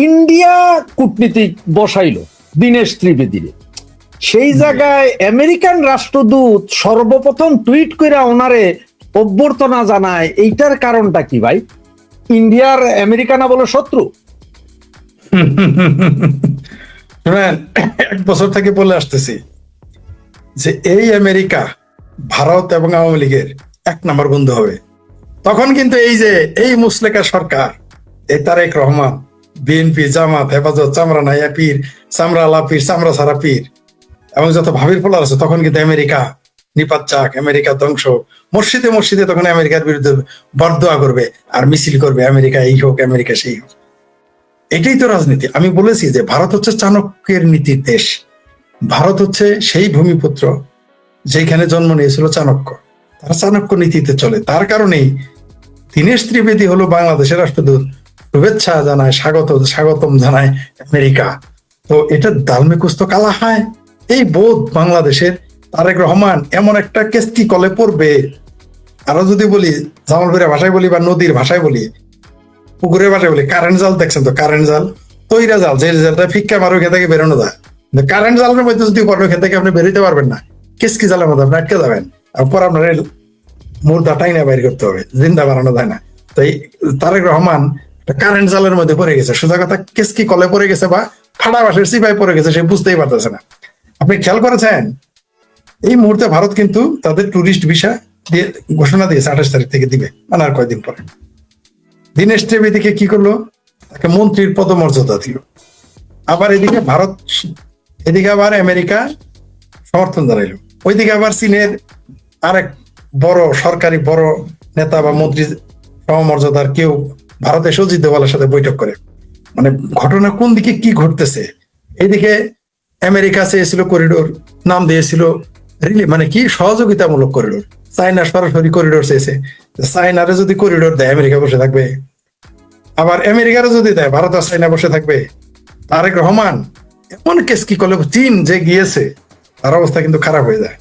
India কূটনীতিক বসাইলো দীনেশ ত্রিবেদীরে, সেই জায়গায় আমেরিকান রাষ্ট্রদূত সর্বপ্রথম টুইট করে ওনারে অভ্যর্থনা জানায়। এইটার কারণটা কি ভাই? ইন্ডিয়ার আমেরিকা না বলে শত্রু? শুনেন, 1 বছর থেকে বলে আসতেছি যে এই আমেরিকা ভারত এবং আওয়ামী লীগের 1 নম্বর বন্ধু হবে। তখন কিন্তু এই যে এই মুসলেকা সরকার, এই তারেক রহমান, বিএনপি, জামাত, হেফাজত, চামড়া নাইয়া পীর, চামড়া আলা পীর, চামড়া সারা পীর এবং যত ভাবির পোলার আছে, তখন কিন্তু আমেরিকা নিপাত চাক, আমেরিকা ধ্বংস, মসজিদে মসজিদে তখন আমেরিকার বিরুদ্ধে বরদোয়া করবে আর মিছিল করবে, আমেরিকা এই হোক, আমেরিকা সেই হোক। এটাই তো রাজনীতি। আমি বলেছি যে ভারত হচ্ছে চাণক্যের নীতির দেশ। ভারত হচ্ছে সেই ভূমিপুত্র যেখানে জন্ম নিয়েছিল চাণক্য। তারা চাণক্য নীতিতে চলে। তার কারণেই দীনেশ ত্রিবেদী হলো বাংলাদেশের রাষ্ট্রদূত, শুভেচ্ছা জানায়, স্বাগতম জানায় আমেরিকা। তো এটা দালমে কুস্তো কালা হয়, এই বোধ বাংলাদেশের। তারেক রহমান এমন একটা কেস্টি কলে পড়বে। আরো যদি বলি, জামালপুরের ভাষায় বলি বা নদীর ভাষায় বলি, পুকুরের ভাষায় বলি, কারেন্ট জাল দেখছেন তো? কারেন্ট জাল, তৈরা জাল, যে জালটা ফিক্কা মারো ওখান থেকে বেরোনো যায়। কারেন্ট জালের মধ্যে যদি পড়বে, ওখান থেকে আপনি বেরোতে পারবেন না। কেসকি জালের মধ্যে আপনি আটকে যাবেন, আর পর আপনার মুর্দাটাই না বাইর করতে হবে, জিন্দা বানানো যায় না। তো এই তারেক রহমান কারেন্ট জালের মধ্যে পড়ে গেছে। সোজা কথা, কেসকি কলে পড়ে গেছে বা ফাটা বাসের সিপাই পড়ে গেছে, সে বুঝতেই পারতেছে না। আপনি খেয়াল করেছেন, এই মুহূর্তে ভারত কিন্তু তাদের ট্যুরিস্ট ভিসা দিয়ে ঘোষণা দিয়েছে 28 তারিখ থেকে দিবে, মানে আর কয়েকদিন পরে। দীনেশ ত্রিবেদীকে কি করলো? তাকে মন্ত্রীর পদমর্যাদা দিল। আবার এদিকে ভারত, এদিকে আবার আমেরিকা সমর্থন জানাইল, ওইদিকে আবার চীনের আরেক বড় সরকারি বড় নেতা বা মন্ত্রী সমমর্যাদার কেউ ভারতে অজিত দোভালের সাথে বৈঠক করে। মানে ঘটনা কোন দিকে কি ঘটতেছে? এইদিকে আমেরিকা চেয়েছিল করিডোর, নাম দিয়েছিল মানে কি সহযোগিতামূলক করিডোর। চায়না সরাসরি করিডোর চেয়েছে। চায়নারে যদি করিডোর দেয়, আমেরিকা বসে থাকবে? আবার আমেরিকারও যদি দেয়, ভারত আর চায়না বসে থাকবে? তারেক রহমান এমন কেস কি করলে, চীন যে গিয়েছে তার অবস্থা কিন্তু খারাপ হয়ে যায়।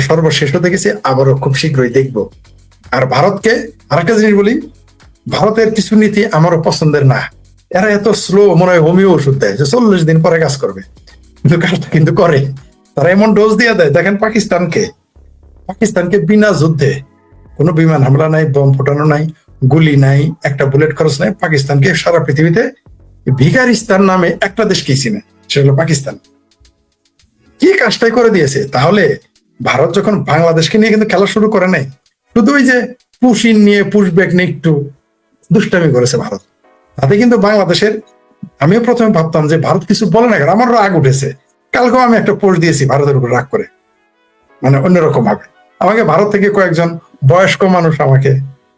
সর্বশেষও দেখেছি, আবারও খুব শীঘ্রই দেখব। আর ভারতকে আরেকটা জিনিস বলি, ভারতের কিছু নীতি আমারও পছন্দের না। এরা এত স্লো, মনে হয় হোমিও ওষুধ দেয় যে 40 দিন পরে কাজ করবে, কিন্তু কাজটা কিন্তু করে। তারা এমন ডোজ দিয়ে দেয়। দেখেন পাকিস্তানকে বিনা যুদ্ধে, কোনো বিমান হামলা নাই, বম ফোটানো নাই, গুলি নাই, একটা বুলেট খরচ নাই, পাকিস্তানকে সারা পৃথিবীতে ভিকারিস্তান নামে একটা দেশ কি চিনে, সেটা হলো পাকিস্তান। কি কাজটাই করে দিয়েছে। তাহলে ভারত যখন বাংলাদেশকে নিয়ে কিন্তু খেলা শুরু করে নাই, শুধু ওই যে পুশিন নিয়ে, পুশব্যাক নিয়ে একটু দুষ্টামি করেছে ভারত। তাতে কিন্তু বাংলাদেশের, আমিও প্রথমে ভাবতাম যে ভারত কিছু বলে না, আমার রাগ উঠেছে। কালকেও আমি একটা পোস্ট দিয়েছি ভারতের উপর রাগ করে, মানে অন্যরকম ভাবে। আমাকে ভারত থেকে কয়েকজন বয়স্ক মানুষ আমাকে,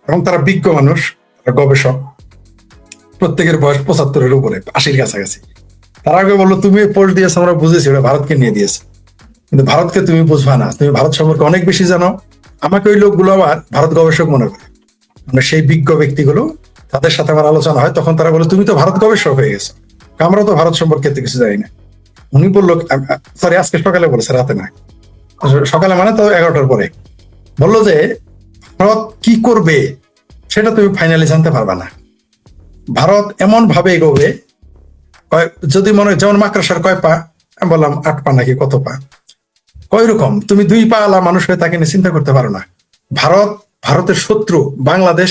এবং তারা বিজ্ঞ মানুষ, গবেষক, প্রত্যেকের বয়স 75-এর উপরে, 80-র কাছাকাছি। তারা আগে বললো, তুমি পোস্ট দিয়েছো, আমরা বুঝেছি ওটা ভারতকে নিয়ে দিয়েছে, কিন্তু ভারতকে তুমি বুঝবা না, তুমি ভারত সম্পর্কে অনেক বেশি জানো। আমাকে ওই লোকগুলো আবার ভারত গবেষক মনে করে, মানে সেই বিজ্ঞ ব্যক্তিগুলো, তাদের সাথে আমার আলোচনা হয়, তখন তারা বলে, তুমি তো ভারত গবেষক হয়ে গেছো, আমরাও তো ভারত সম্পর্কে এত কিছু জানি না। উনি বললো, সরি আজকে সকালে বলেছে, রাতে না, সকালে মানে তো 11টার পরে, বললো যে ভারত কি করবে সেটা তুমি ফাইনালি জানতে পারবা না। ভারত এমন ভাবে এগোবে, যদি মনে হয় যেমন মাকড়সার কয় পা, আমি বললাম 8 পা নাকি কত পা, কয় রকম, তুমি 2 পা আলা মানুষ হয়ে তাকে নিয়ে চিন্তা করতে পারো না। ভারতের শত্রু বাংলাদেশ,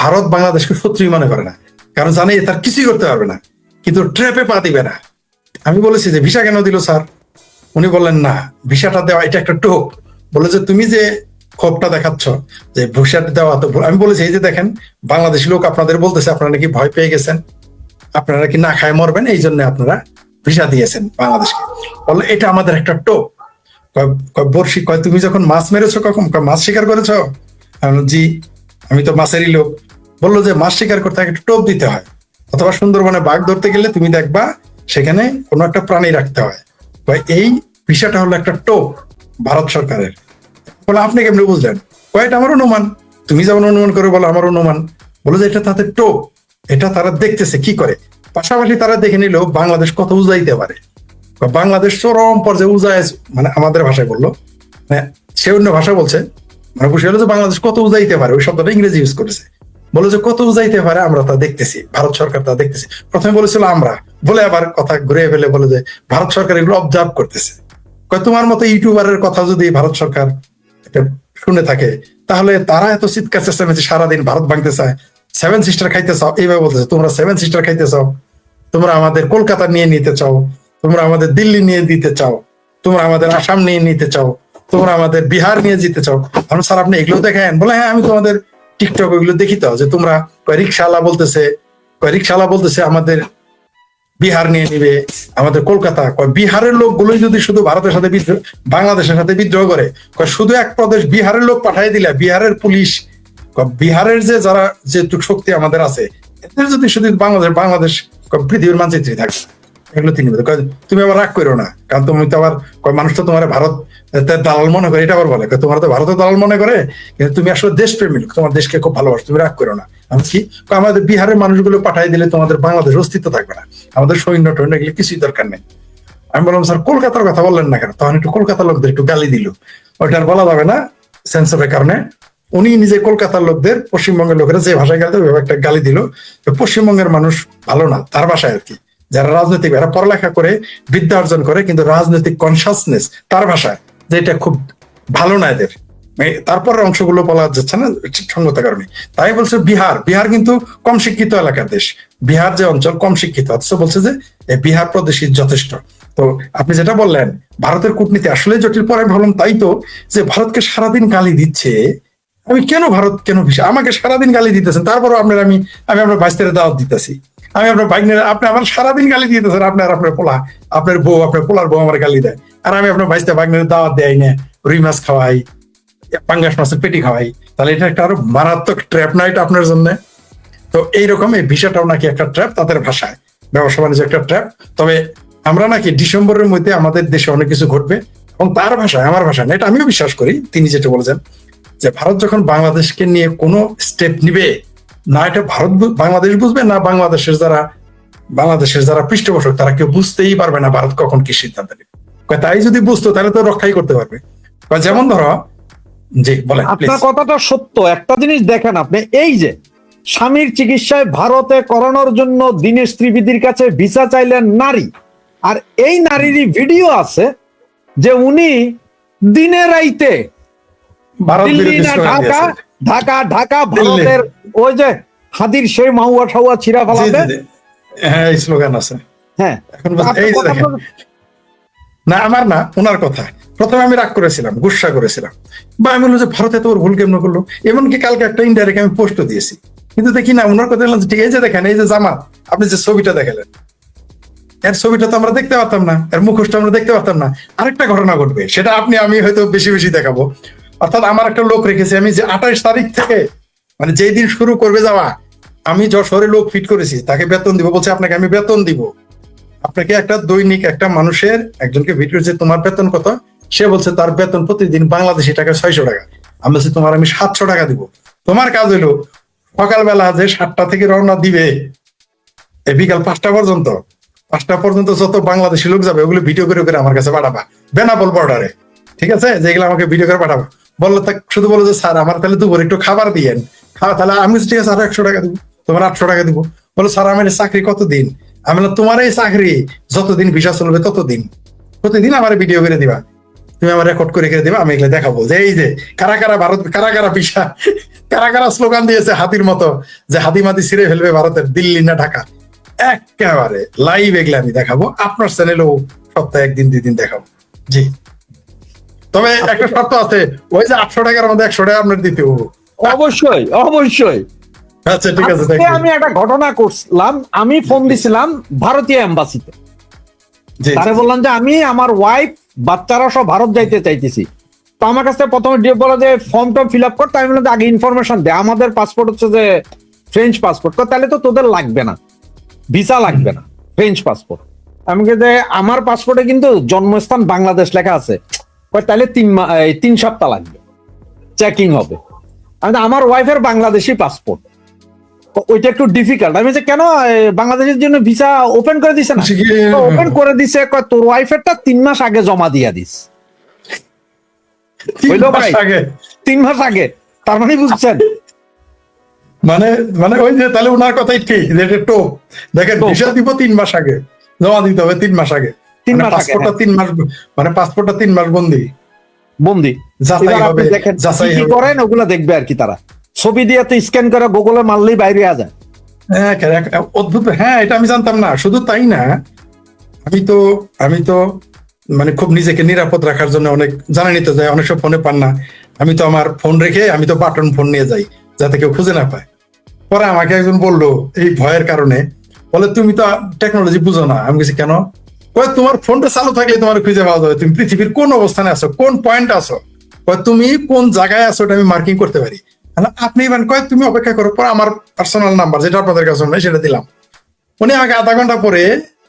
ভারত বাংলাদেশকে শত্রুই মনে করে না, কারণ জানে তার কিছুই করতে পারবে না, কিন্তু ট্র্যাপে পা দিবে না। আমি বলেছি যে ভিসা কেন দিল স্যার? উনি বললেন, না ভিসাটা দেওয়া এটা একটা টোপ। বলে যে তুমি যে ক্ষোভটা দেখাচ্ছ যে ভিসাটা দেওয়া, তো আমি বলেছি, এই যে দেখেন বাংলাদেশি লোক আপনাদের বলতেছে আপনারা নাকি ভয় পেয়ে গেছেন, আপনারা কি না খায় মরবেন, এই জন্য আপনারা ভিসা দিয়েছেন বাংলাদেশকে। বললো এটা আমাদের একটা টোপ। বর্ষি কয়, তুমি যখন মাছ মেরেছো কখন, মাছ শিকার করেছ? জি, আমি তো মাছেরই লোক। বললো যে মাছ শিকার করতে একটা টোপ দিতে হয়, অথবা সুন্দরবনে বাঘ ধরতে গেলে তুমি দেখবা সেখানে কোনো একটা প্রাণী রাখতে হয়। এই ভিসাটা হলো একটা টোপ ভারত সরকারের। বলে আপনি কেমনি বুঝলেন? কয়টা আমার অনুমান, তুমি যেমন অনুমান করে বলো আমার অনুমান। বলো যে এটা তাদের টোপ, এটা তারা দেখতেছে কি করে। পাশাপাশি তারা দেখে নিল বাংলাদেশ কত উজাইতে পারে। বাংলাদেশ চরম পর্যায়ে উজায়, মানে আমাদের ভাষায় বললো, মানে সে অন্য ভাষা বলছে, মানে বুঝে হলো যে বাংলাদেশ কত উজাইতে পারে, ওই শব্দটা ইংরেজি ইউজ করেছে। বলে যে কত যাইতে পারে আমরা তা দেখতেছি, ভারত সরকার তা দেখতেছি। প্রথমে বলেছিল আমরা, বলে আবার কথা ঘুরে ফেলে বলে যে ভারত সরকার এগুলো অবজার্ভ করতেছে। তোমার মতো ইউটিউবারের কথা যদি ভারত সরকার শুনে থাকে, তাহলে তারা এত চিৎকার চেষ্টামেচি সারাদিন ভারত ভাঙতে চায়, সেভেন সিস্টার খাইতে চাও, এইভাবে বলতেছে তোমরা সেভেন সিস্টার খাইতে চাও, তোমরা আমাদের কলকাতা নিয়ে নিতে চাও, তোমরা আমাদের দিল্লি নিয়ে দিতে চাও, তোমরা আমাদের আসাম নিয়ে নিতে চাও, তোমরা আমাদের বিহার নিয়ে যেতে চাও। আমি স্যার আপনি এগুলো দেখেন? বলে হ্যাঁ আমি তোমাদের টিকটক ওইগুলো দেখি তো, যে তোমরা রিক্সাওয়ালা বলতেছে আমাদের বিহার নিয়ে নিবে, আমাদের কলকাতা। বিহারের লোকগুলোই যদি শুধু ভারতের সাথে বাংলাদেশের সাথে বিদ্রোহ করে, শুধু এক প্রদেশ বিহারের লোক পাঠিয়ে দিলে বিহারের পুলিশ, বিহারের যে যারা যে শক্তি আমাদের আছে, এদের যদি শুধু বাংলাদেশ পৃথিবীর মানচিত্রে থাকে, এগুলো তুমি আবার রাগ করো না, কারণ তুমি তো আবার মানুষ তো তোমার ভারত দালাল মনে করে, এটা আবার বলে তোমার তো ভারতের দালাল মনে করে, কিন্তু তুমি আসলে দেশপ্রেমী লোক, তোমার দেশকে খুব ভালোবাসো, তুমি রাগ করো না। আমি কি আমাদের বিহারের মানুষগুলো পাঠিয়ে দিলে তোমাদের বাংলাদেশ অস্তিত্ব থাকবে না, আমাদের সৈন্য টৈন্য এগুলো কিছুই দরকার নেই। আমি বললাম স্যার কলকাতার কথা বললেন না কেন? তখন একটু কলকাতার লোকদের একটু গালি দিল, ওইটা আর বলা যাবে না সেন্সরের কারণে। উনি নিজে কলকাতার লোকদের পশ্চিমবঙ্গের লোকেরা যে ভাষায় গালি দেবে একটা গালি দিল। পশ্চিমবঙ্গের মানুষ ভালো না, তার ভাষায় আর কি, যারা রাজনৈতিক, এরা পড়ালেখা করে বিদ্যা অর্জন করে কিন্তু রাজনৈতিক কনসাসনেস তার ভাষায়, যে এটা খুব ভালো না এদের। তারপরের অংশগুলো বলা যাচ্ছে না সঙ্গত কারণে। তাই বলছে বিহার কিন্তু কম শিক্ষিত এলাকার দেশ, বিহার যে অঞ্চল কম শিক্ষিত, অথচ বলছে যে বিহার প্রদেশই যথেষ্ট। তো আপনি যেটা বললেন ভারতের কূটনীতি আসলে জটিল, পরে ভাবলাম তাই তো, যে ভারতকে সারাদিন গালি দিচ্ছে, আমি কেন আমাকে সারাদিন গালি দিতেছেন, তারপরও আমি আপনার বাইস্তারে দাওয়াত দিতেছি, আমি আপনার বাইকনের, আপনি আমার সারাদিন গালি দিতেছেন, আপনার পোলা, আপনার বউ, আপনার পোলার বউ আমার গালি দেয়, আর আমি আপনার বাইস্তা বাইকনের দাওয়াত দেয় না, রুই মাছ খাওয়াই, পাঙ্গাস মাছের পেটি খাওয়াই, তাহলে এটা একটা আরো মারাত্মক ট্র্যাপ না এটা আপনার জন্য? তো এইরকম এই ভিসাটাও নাকি একটা ট্র্যাপ, তাদের ভাষায় ব্যবসা বাণিজ্য একটা ট্র্যাপ। তবে আমরা নাকি ডিসেম্বরের মধ্যে আমাদের দেশে অনেক কিছু ঘটবে, এবং তার ভাষায়, আমার ভাষায় না, এটা আমিও বিশ্বাস করি, তিনি যেটা বলেছেন যে ভারত যখন বাংলাদেশকে নিয়ে কোনো স্টেপ নিবে, না এটা ভারত বাংলাদেশ বুঝবে, না বাংলাদেশের যারা পৃষ্ঠপোষক তারা কেউ বুঝতেই পারবে না ভারত কখন কি সিদ্ধান্ত নেবে। তাই যদি বুঝতো তাহলে তো রক্ষাই করতে পারবে। যেমন ধরো, জি বলেন। আপনার কথাটা সত্য। একটা জিনিস দেখেন আপনি, এই যে স্বামীর চিকিৎসায় ভারতে করানোর জন্য দীনেশ ত্রিবেদীর কাছে ভিসা চাইলেন নারী, আর এই নারীরই ভিডিও আছে যে উনি দিনে রাইতে দিল্লি না ঢাকা ভারতের ওই যে হাদির সেই মাউয়া ঠাউয়া ছিঁড়া ফেলাবে, হ্যাঁ এই স্লোগান আছে। হ্যাঁ না আমার না, ওনার কথা প্রথমে আমি রাগ করেছিলাম, গুসা করেছিলাম, বা আমি বললাম যে ভারতে তো ওর ভুল কেমন করলো। এমনকি কালকে একটা ইনডাইরেক্ট আমি পোস্টও দিয়েছি, কিন্তু দেখি না ওনার কথা বললাম ঠিক, এই যে দেখেন, এই যে জামাত, আপনি যে ছবিটা দেখালেন, এর ছবিটা তো আমরা দেখতে পারতাম না, এর মুখোশটা আমরা দেখতে পারতাম না। আরেকটা ঘটনা ঘটবে, সেটা আমি হয়তো বেশি দেখাবো। অর্থাৎ আমার একটা লোক রেখেছি আমি, যে 28 তারিখ থেকে, মানে যেই দিন শুরু করবে যাওয়া, আমি যশোরে লোক ফিট করেছি, তাকে বেতন দিব, বলছে আপনাকে আমি বেতন দিব, আপনাকে একটা দৈনিক একটা মানুষের একজনকে ভিডিও, যে তোমার বেতন কত, সে বলছে তার বেতন প্রতিদিন বাংলাদেশি টাকা 600 টাকা। আমি বলছি তোমার আমি 700 টাকা দিব। তোমার কাজ হলো সকালবেলা যে 7টা থেকে রওনা দিবে, বিকাল 5টা পর্যন্ত যত বাংলাদেশি লোক যাবে ওগুলো ভিডিও করে আমার কাছে পাঠাবা, বেনাপোল বর্ডারে, ঠিক আছে? যেগুলো আমাকে ভিডিও করে পাঠাবো। বললো তা শুধু বলো যে স্যার আমার তাহলে দুপুর একটু খাবার দিয়েন, তাহলে আমি ঠিক আছে আরো 100 টাকা দিব, তোমার 800 টাকা দিব। বলো স্যার আমার চাকরি কতদিন? আমি বললাম তোমার এই চাকরি যতদিন ভিসা চলবে ততদিন, প্রতিদিন আমার ভিডিও করে দিবা, তুমি আমার রেকর্ড করে দিবা, আমি এগুলো দেখাবো যে এই যে কারা ভারত, কারা ভিসা, কারা স্লোগান দিয়েছে হাতির মতো, যে হাতি মাতি ছিঁড়ে ফেলবে ভারতের, দিল্লি না ঢাকা, একেবারে লাইভ এগুলো আমি দেখাবো, আপনার চ্যানেলেও সপ্তাহে 1-2 দিন দেখাবো। জি, তবে একটা শর্ত আছে, ওই যে 800 টাকার মধ্যে 100 টাকা আপনার দিতে হবে। অবশ্যই। আচ্ছা ঠিক আছে। আমি একটা ঘটনা করলাম, আমি ফোন দিছিলাম ভারতীয় এম্বাসিতে, তারে বললাম যে আমি আমার ওয়াইফ বাচ্চারা সব ভারত যাইতে চাইতেছি। তো আমার কাছে প্রথমে বলে যে ফর্ম টর্ম ফিল আপ করতে, আমি বললাম আগে ইনফরমেশন দে, আমাদের পাসপোর্ট হচ্ছে যে ফ্রেঞ্চ পাসপোর্ট, তাহলে তো তোদের লাগবে না, ভিসা লাগবে না, ফ্রেঞ্চ পাসপোর্ট। আমি যে আমার পাসপোর্টে কিন্তু জন্মস্থান বাংলাদেশ লেখা আছে, তাহলে 3 সপ্তাহ লাগবে, চেকিং হবে। আমার ওয়াইফের বাংলাদেশি পাসপোর্ট, ওইটা একটু ডিফিকাল্ট। আমি যে কেন বাংলাদেশের জন্য ভিসা ওপেন করে দিছে না? ওপেন করে দিছে, তোর ওয়াইফেরটা 3 মাস আগে জমা দিয়া দিস। 3 মাস আগে, তার মানে বুঝছেন মানে মানে ওই যে তাহলে ওনার কথাই ঠিক যে এটা টোপ। দেখেন টোপ। ভিসা দিব 3 মাস আগে, জমা দিতে হবে 3 মাস আগে, 3 মানে মাস আগে, পাসপোর্টটা হ্যাঁ। 3 মাস, মানে পাসপোর্টটা 3 মাস বন্দি, বন্দি। যাচাই এবার আপনি হবে, দেখেন কি যাচাই কি হবে। করেন, ওগুলা দেখবে আর কি তারা। ছবি দিয়ে তো স্ক্যান করে গুগলে মারলেই বাইরে আ যায়। হ্যাঁ, অদ্ভুত। হ্যাঁ, এটা আমি জানতাম না। শুধু তাই না, আমি তো মানে খুব নিজেকে নিরাপদ রাখার জন্য অনেক, জানেনই তো যে অনেক সব ফোনে পান না, আমি তো আমার ফোন রেখে আমি তো বাটন ফোন নিয়ে যাই যাতে কেউ খুঁজে না পায়। পরে আমাকে একজন বললো এই ভয়ের কারণে, বলে তুমি তো টেকনোলজি বুঝো না। আমি বলছি কেন? কয় তোমার ফোনটা চালু থাকলে তোমার খুঁজে পাওয়া যাবে, তুমি পৃথিবীর কোন অবস্থানে আছো, কোন পয়েন্ট আছো, কয় তুমি কোন জায়গায় আছো এটা আমি মার্কিং করতে পারি। আপনি ইভেন কয় তুমি অপেক্ষা করো, পর আমার পার্সোনাল নাম্বার যেটা আপনাদের কাছে নাই সেটা দিলাম। উনি আমাকে আধা ঘন্টা পরে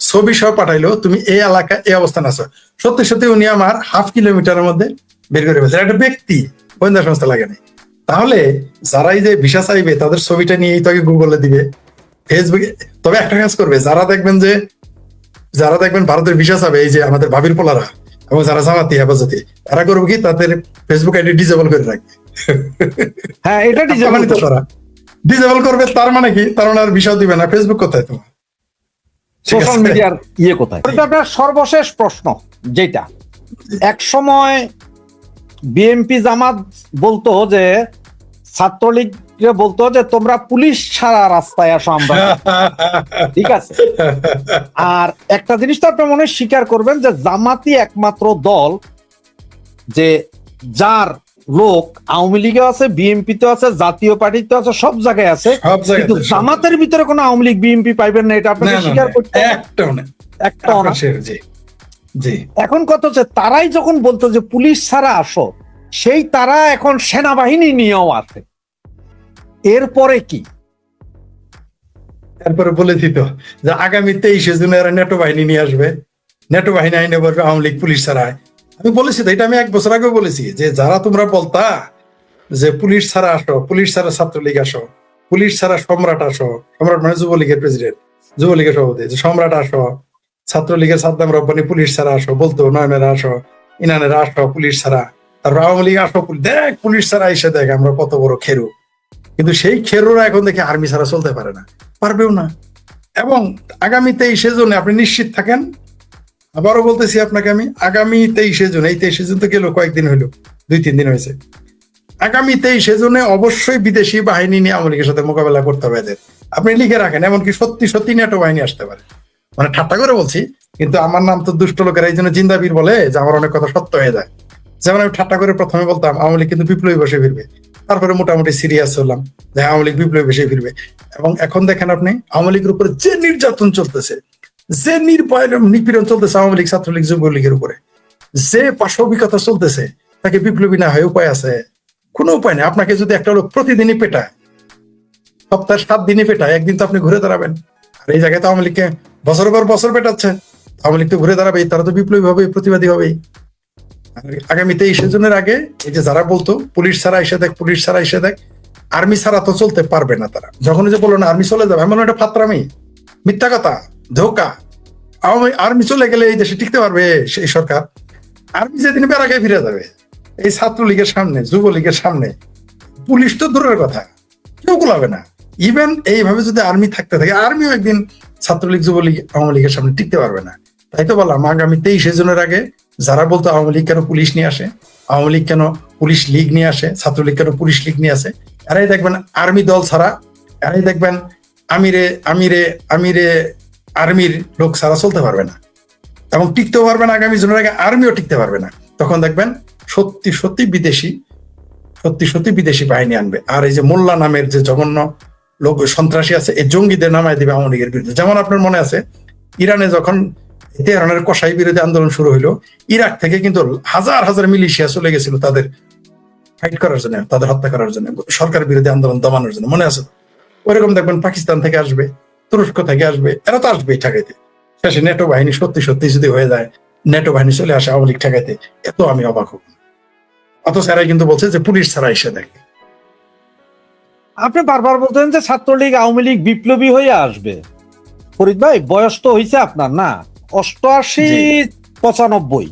ছবি সহ পাঠাইলো, তুমি এই এলাকায় এই অবস্থান আছো। সত্যি সত্যি উনি আমার 1/2 কিলোমিটারের মধ্যে বের করে ফেলছে। একটা ব্যক্তি, গোয়েন্দা সংস্থা লাগে নাই। তাহলে যারাই যে ভিসা চাইবে তাদের ছবিটা নিয়েই তো গুগলে দিবে, ফেসবুকে। তবে একটা কাজ করবে, যারা দেখবেন ভারতের ভিসা চাবে, এই যে আমাদের ভাবির পোলারা এবং যারা জামাতি হেফাজতি, এরা করবে কি তাদের ফেসবুক আইডি ডিসেবল করে রাখবে। হ্যাঁ, এটা মানে তো তারা ডিসেবল করবে, তার মানে কি, তার মানে আর ভিসাও দিবে না। ফেসবুক কোথায় তোমার? ঠিক সোশ্যাল আছে? মিডিয়ার কোথায়? এটা একটা সর্বশেষ প্রশ্ন, যেটা এক সময় বিএনপি জামাত বলতো যে, ছাত্রলীগ বলতো যে তোমরা পুলিশ ছাড়া রাস্তায় আসো, আমরা ঠিক আছে। আর একটা জিনিস তো আপনি মনে হয় স্বীকার করবেন যে জামাতই একমাত্র দল যে যার লোক আওয়ামী লীগে আছে, বিএনপিতে আছে, জাতীয় পার্টিতে আছে, সব জায়গায় আছে, সব জায়গাতে, কিন্তু সব জামাতের ভিতরে কোনো আওয়ামী লীগ বিএনপি পাইবেন না, এটা আপনাকে না, না, স্বীকার না, করতে হবে। একটাও না, একটাও না। জি, জি। এখন কত হচ্ছে, তারাই যখন বলতো যে পুলিশ ছাড়া আসো, সেই তারা এখন সেনাবাহিনী নিয়েও আছে। এরপরে কি? তারপরে বলেছি তো যে আগামী 23শে জুন এরা নেটো বাহিনী নিয়ে আসবে, নেটো বাহিনী আইনে বলবে আওয়ামী লীগ পুলিশ ছাড়া। আমি বলেছি তো, এটা আমি 1 বছর আগে বলেছি যে যারা তোমরা বলতা যে পুলিশ ছাড়া আসো, পুলিশ ছাড়া ছাত্রলীগ আসো, পুলিশ ছাড়া সম্রাট আসো, সম্রাট মানে যুবলীগের প্রেসিডেন্ট, যুবলীগের সভাপতি, যে সম্রাট আসো, ছাত্রলীগের সাদ্দাম রব্বানি পুলিশ ছাড়া আসো বলতো, নয়নেরা আসো, ইনানেরা আসো পুলিশ ছাড়া, তারপর আওয়ামী লীগ আসো, দেখ পুলিশ ছাড়া এসে দেখ আমরা কত বড় খেরু। কিন্তু সেই খেরুরা এখন দেখে আর্মি ছাড়া চলতে পারে না, পারবেও না। এবং আগামী 23শে জুনে আপনি নিশ্চিত থাকেন, আবারও বলতেছি আপনাকে আমি, আগামী 23শে জুন, এই 23শে জুন তো গেল কয়েকদিন হইলো, 2-3 দিন হয়েছে, আগামী 23শে জুনে অবশ্যই বিদেশি বাহিনী নিয়ে আওয়ামী লীগের সাথে মোকাবেলা করতে হবে এদের। আপনি লিখে রাখেন, এমনকি সত্যি সত্যি নেটো বাহিনী আসতে পারে। মানে ঠাট্টা করে বলছি, কিন্তু আমার নাম তো দুষ্ট লোকেরা এই জন্য জিন্দাবীর বলে যে আমার অনেক কথা সত্য হয়ে যায়। যেমন আমি ঠাট্টা করে প্রথমে বলতাম আওয়ামী লীগ কিন্তু বিপ্লবী বসে ফিরবে, তারপরে মোটামুটি সিরিয়াস হলাম যে আওয়ামী লীগ বিপ্লবী বসে ফিরবে। এবং এখন দেখেন আপনি আওয়ামী লীগের উপরে যে নির্যাতন চলতেছে, যে নিপীড়ন চলতেছে আওয়ামী লীগ, ছাত্রলীগ, যুবলীগের উপরে, যে পাশবিকতা চলতেছে, তাকে বিপ্লবী না হয় উপায় আছে? কোনো উপায় নেই। আপনাকে যদি একটা লোক প্রতিদিনই পেটায়, সপ্তাহে 7 দিনই পেটায়, একদিন তো আপনি ঘুরে দাঁড়াবেন। আর এই জায়গায় তো আওয়ামী লীগকে বছরের পর বছর পেটাচ্ছে, আওয়ামী লীগ তো ঘুরে দাঁড়াবেই, তারা তো বিপ্লবী হবে, প্রতিবাদী হবেই। আগামী 23শে জুনের আগে এই যে যারা বলতো পুলিশ ছাড়া এসে দেখ, পুলিশ ছাড়া এসে দেখ, আর্মি ছাড়া তো চলতে পারবে না তারা। যখন যে বললো না আর্মি চলে যাবে, এমন একটা ফাত্রামি, মিথ্যা কথা, ধোকা। আর্মি চলে গেলে এই দেশে টিকতে পারবে সেই সরকার? আর্মি যেদিন বেড়াকে ফিরে যাবে, এই ছাত্রলীগের সামনে, যুবলীগের সামনে, পুলিশ তো দূরের কথা, কেউ গোলাবে না। ইভেন এইভাবে যদি আর্মি থাকতে থাকে, আর্মিও একদিন ছাত্রলীগ, যুবলীগ, আওয়ামী লীগের সামনে টিকতে পারবে না। তাই তো বললাম আগামী 23শে জুনের আগে যারা বলতো আওয়ামী লীগ কেন পুলিশ নিয়ে আসে, আওয়ামী লীগ কেন পুলিশ লীগ নিয়ে আসে, ছাত্রলীগ কেন পুলিশ লীগ নিয়ে আসে, এরাই দেখবেন আর্মি দল ছাড়া, এরাই দেখবেন আমিরে আমিরে আমিরে আর্মির লোক ছাড়া চলতে পারবে না, এবং টিকতেও পারবে না। আগামী জুনের আগে আর্মিও টিকতে পারবে না। তখন দেখবেন সত্যি সত্যি বিদেশি বাহিনী আনবে। আর এই যে মোল্লা নামের যে জঘন্য লোক সন্ত্রাসী আছে, এই জঙ্গিদের নামায় দিবে আওয়ামী লীগের বিরুদ্ধে। যেমন আপনার মনে আছে ইরানে যখন তেহরানের কসাই বিরোধী আন্দোলন শুরু হইলো, ইরাক থেকে কিন্তু হাজার হাজার মিলিশিয়া চলে গেছিল তাদের ফাইট করার জন্য, তাদের হত্যা করার জন্য, সরকার বিরোধী আন্দোলন দমানোর জন্য, মনে আছে? ওইরকম দেখবেন পাকিস্তান থেকে আসবে, তুরস্ক থেকে আসবে, এরা তো আসবেই ঠেকাইতে। শেষে নেটো বাহিনী সত্যি সত্যি যদি হয়ে যায়, নেটো বাহিনী চলে আসে আওয়ামী লীগ ঠেকাইতে, এত আমি অবাক হব। অথচ এরাই কিন্তু বলছে যে পুলিশ ছাড়া এসে দেখে। আপনি বারবার বলতেন যে ছাত্রলীগ আওয়ামী লীগ বিপ্লবী হয়ে আসবে। ফরিদ ভাই, বয়স তো হয়েছে আপনার না, 88, 95,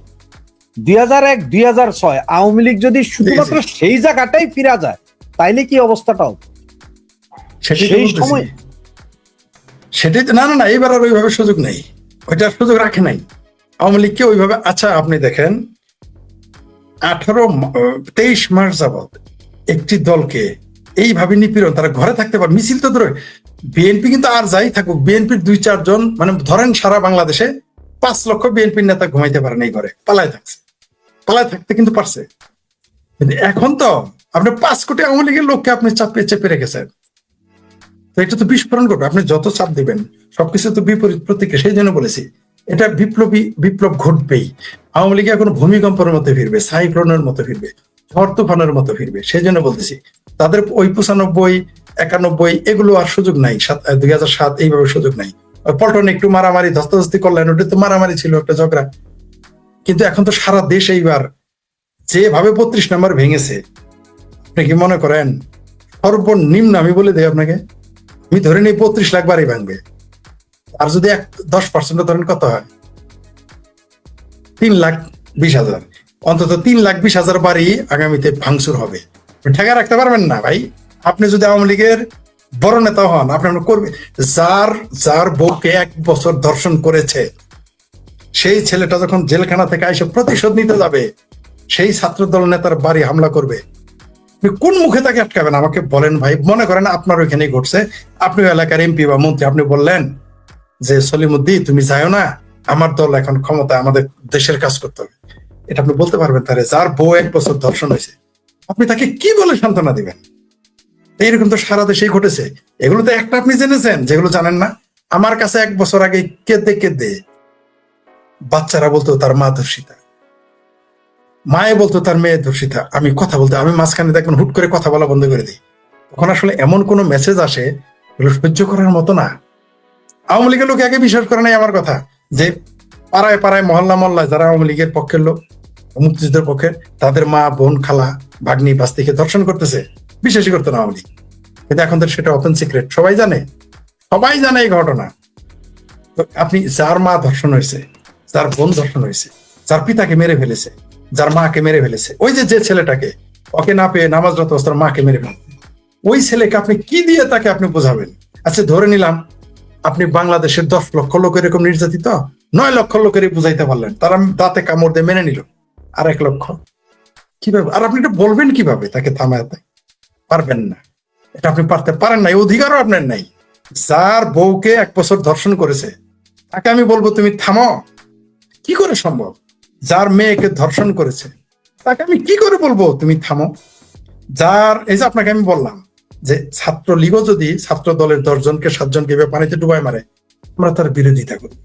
2001, 2006 আওয়ামী লীগ যদি শুধুমাত্র সেই জায়গাটাই ফিরা যায়, তাইলে কি অবস্থাটাও? সেটাই তো সেই বলতেছি। সময় সেটাই তো, না না না, এইবার আর ওইভাবে সুযোগ নেই, ওইটার সুযোগ রাখে নাই আওয়ামী লীগকে ওইভাবে। আচ্ছা আপনি দেখেন 23 মাস যাবৎ একটি দলকে এইভাবে নিপীড়ন, তারা ঘরে থাকতে পারে, মিছিল তো ধরে। বিএনপি কিন্তু আর যাই থাকুক, বিএনপির 2-4 জন, মানে ধরেন সারা বাংলাদেশে 5 লক্ষ বিএনপির নেতা ঘুমাইতে পারেন এই ঘরে, পালায় থাকছে, পালায় থাকতে কিন্তু পারছে। কিন্তু এখন তো আপনি 5 কোটি আওয়ামী লীগের লোককে আপনি চাপিয়ে চেপে রেখেছেন, তো এটা তো বিস্ফোরণ করবে। আপনি যত চাপ দিবেন সবকিছু তো বিপরীত প্রতিক্রিয়া। সেই জন্য বলেছি এটা বিপ্লব ঘটবেই। আওয়ামী লীগ এখন ভূমিকম্পের মতো ফিরবে, সাইক্লোনের মতো ফিরবে, ঝড় তুফানের মতো ফিরবে। সেই জন্য বলতেছি তাদের ওই 95, 91 এগুলো আর সুযোগ নাই, 2007 এইভাবে সুযোগ নাই। পল্টনে একটু মারামারি ধস্তাধস্তি করলেন, ওটা তো মারামারি ছিল, একটা ঝগড়া। কিন্তু এখন তো সারা দেশ এইবার যেভাবে 32 নম্বর ভেঙেছে, আপনি কি মনে করেন সর্বনিম্ন, আমি বলে দিই আপনাকে, আমি ধরে নিই 35 লাখ বাড়ি ভাঙবে। আর যদি 10% ধরেন কত হয়? 3,20,000, অন্তত 3,20,000 বাড়ি আগামীতে ভাঙচুর হবে। ঠেকা রাখতে পারবেন না ভাই। আপনি যদি আওয়ামী লীগের বড় নেতা হন, আপনি করবে। যার বউকে 1 বছর ধর্ষণ করেছে, সেই ছেলেটা যখন জেলখানা থেকে এসে প্রতিশোধ নিতে যাবে, সেই ছাত্র দল নেতার বাড়ি হামলা করবে, আপনি কোন মুখে তাকে আটকাবেন আমাকে বলেন ভাই। মনে করেন আপনার ওইখানেই ঘটছে, আপনি এলাকার এমপি বা মন্ত্রী, আপনি বললেন যে সলিমুদ্দিন তুমি যাও না, আমার দল এখন ক্ষমতায়, আমাদের দেশের কাজ করতে হবে। এটা আপনি বলতে পারবেন তারে? যার বউ 1 বছর ধর্ষণ হয়েছে, আপনি তাকে কি বলে সান্ত্বনা দিবেন? এইরকম তো সারা দেশেই ঘটেছে। এগুলো তো একটা আপনি জেনেছেন, যেগুলো জানেন না। আমার কাছে 1 বছর আগে কেঁদে কেঁদে বাচ্চারা বলতো তার মা ধর্ষিতা, মায়ে বলতো তার মেয়ে ধর্ষিতা। আমি কথা বলতে, আমি মাঝখানে দেখবেন হুট করে কথা বলা বন্ধ করে দিই। তখন আসলে এমন কোন মেসেজ আসে এগুলো সহ্য করার মতো না। আওয়ামী লীগের লোক আগে বিশ্বাস করে নাই আমার কথা, যে পাড়ায় পাড়ায় মহল্লা মহল্লায় যারা আওয়ামী লীগের পক্ষের লোক, মুক্তিযুদ্ধের পক্ষে, তাদের মা বোন খালা ভাগ্নি বাস্তিকে ধর্ষণ করতেছে, বিশ্বাসই করতো না আওয়ামী লীগ। কিন্তু এখন তো সেটা ওপেন সিক্রেট, সবাই জানে, সবাই জানে এই ঘটনা। তো আপনি যার মা ধর্ষণ হয়েছে, যার বোন ধর্ষণ হয়েছে, যার পিতাকে মেরে ফেলেছে, যার মাকে মেরে ফেলেছে, ওই যে ছেলেটাকে ওকে না পেয়ে নামাজরত অবস্থায় মাকে মেরে ফেলেছে, ওই ছেলেকে আপনি কি দিয়ে তাকে আপনি বোঝাবেন? আচ্ছা ধরে নিলাম আপনি বাংলাদেশের 10 লক্ষ লোক এরকম নির্যাতিত, 9 লক্ষ লোকেরই বুঝাইতে পারলেন, তারা দাঁতে কামড় দিয়ে মেনে নিল। আর 1 লক্ষ কিভাবে? আর আপনি এটা বলবেন কিভাবে তাকে থামাতে? পারবেন না, এটা আপনি পারতে পারেন না, এই অধিকারও আপনার নাই। যার বউকে 1 বছর ধর্ষণ করেছে তাকে আমি বলবো তুমি থামো, কি করে সম্ভব? যার মেয়েকে ধর্ষণ করেছে তাকে আমি কি করে বলবো তুমি থামো? এই যে আপনাকে আমি বললাম যে ছাত্র লীগও যদি ছাত্র দলের 10 জনকে 7 জনকে পানিতে ডুবাই মারে, আমরা তার বিরোধিতা করি।